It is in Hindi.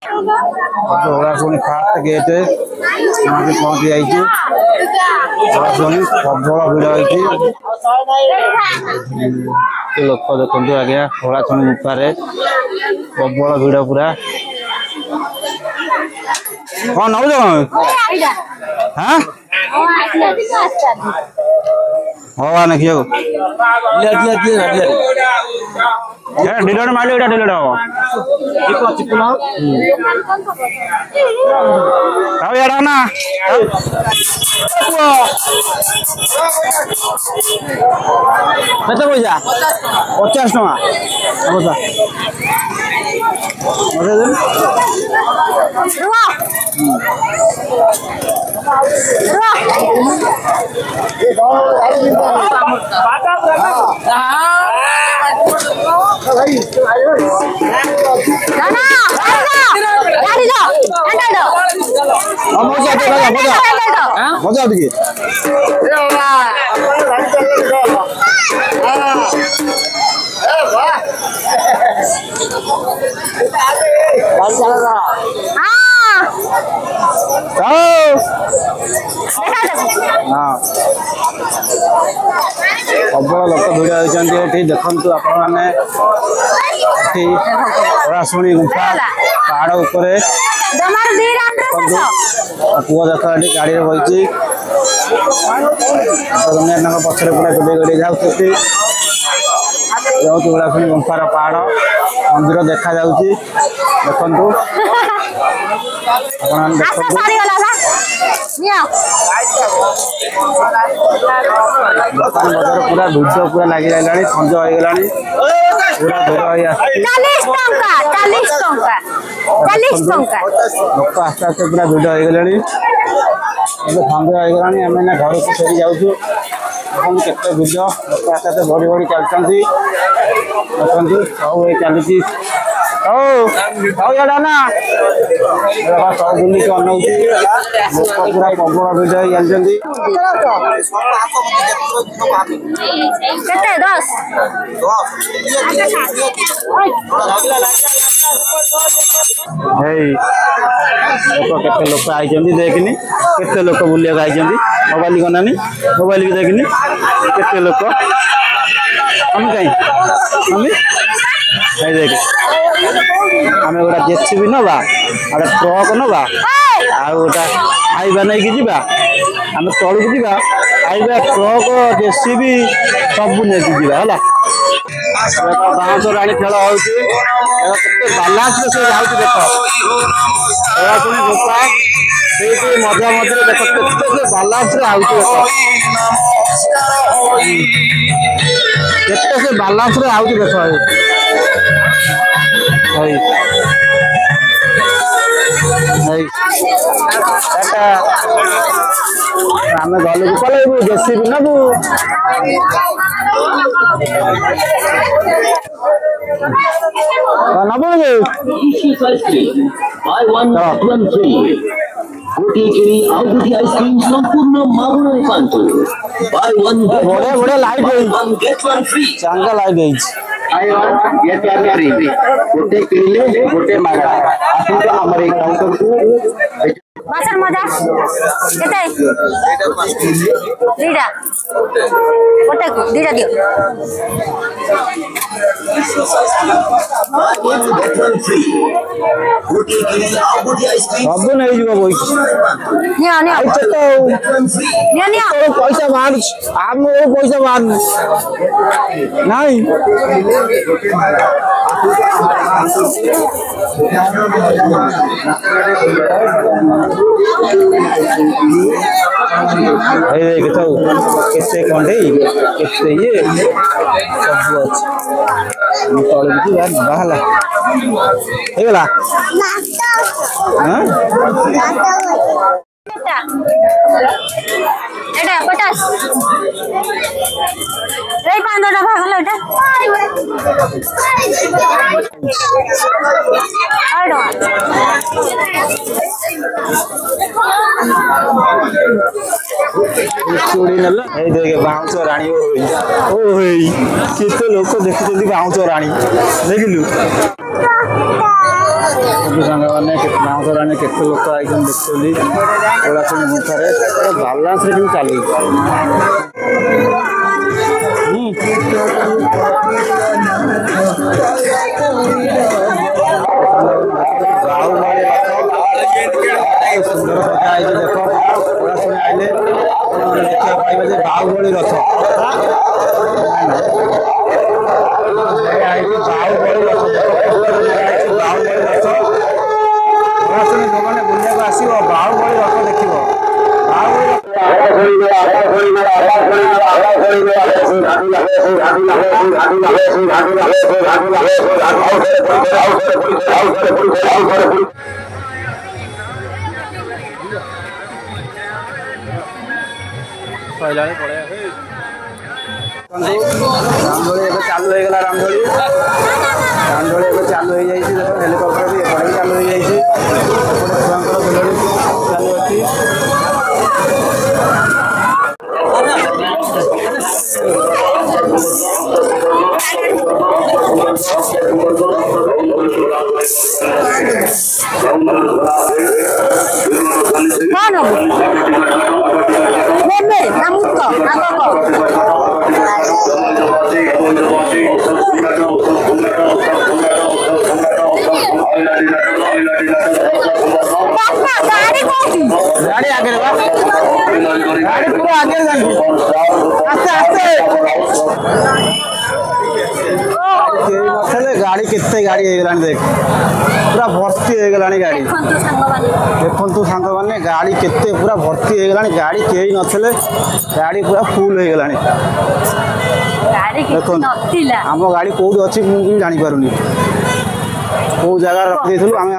ओराशुणी फास्ट गेट पहुंची जाइए ओराशुणी प्रबल भिड़ होती लोक देखो आज्ञा ओराशुणी गुफार प्रबल भिड़ पूरा कौन नौ हाँ हाँ देखिए डिलीट मारे डिलीट हम यार ना पैसा 50 टका मजा आती प्रबल लोक भिड़ होती देखु आपण ओराशुणी गुफा पहाड़ उपर पुआ देख गाड़ी में बही पचर पूरा गड़े गड़े जाऊँगी ओराशुणी गुफार पहाड़ मंदिर देखा देखु दुकान बजार पूरा भिड़ पूरा लगी रहा संज हो गला पूरा लोक आस्ते आस्ते पूरा भिड़ हो गला संज हो गला आम घर को फेरी जाऊँ केते भिड़ लोक आस्ते आस्ते बढ़ी बढ़ी चलती देखते सब चलती यार ना सब बुलिक अनौती लोक पूरा प्रबल भिड़ जाती केते लोक आई देखनी केते लोक बुलिया आई मोबाइल गनानी मोबाइल भी देखनी केते लोक हम कहीं देख आम गोटा जेसीबी नवा गोटे ट्रक नवा आटा खाइबा नहीं कि जा आम तलू जा खाइबा ट्रक जेसीबी सब नहीं जावा बाउंस राणी खेल हो बालांस से जाऊँ देख ओराशुणी गुफा से मजा मझे देख के बालांस से बालांस देख आम गलू को पलैबू जेसीबी नबू नबू गोटे किणी आउ गोटे आइसक्रीम संपूर्ण मागणा पांतु बाय वन बड़े बड़े लाइट गेट वन फ्री चांगा लाइट ये क्या गोटे किणले गोटे मागणा आसंतु हमर एक काउंटर को बासन मजा केते दीडा गोटे को दीडा दियो सब नहीं जीव बोई पैसा मार आम पैसा मार नहीं केते कंडे केते ये सब अच्छे तलू बाहला हेगला এটা 50 এই 15 টাকা হলো এটা আড়ো चूड़ी नला ए देखे बाउंस रानी ओ हेई केते लोक देखुछथि बाउंस रानी देखिलु देखु सांग मैंने बाउंसर केते लोक आई देखुली ओला सब मुखारे बालांस रे चलू सुंदर सजा है देख ओला सब आइले देखा पाइबे जे बाहुबली रथ बाहुबली रथ देखिए रामदोली चालू हो गला रामदोली चालू हो जाए हेलीकॉप्टर भी एपटे चालू हो जाए छुआर बुलड़ी चालू अच्छी गाड़ी आगे गाड़ी पूरा आगे आस्ते आस्ते गाड़ी केते गाड़ी हो देख पूरा भर्ती हो गलानी गाड़ी देखु सांग मैंने गाड़ी केते पूरा भर्ती हो गलानी गाड़ी कई नथिले गाड़ी पूरा फुल हो गलानी देखो आम गाड़ी कौट अच्छी मुझे जानी पारुनी कौ जगह रखी आम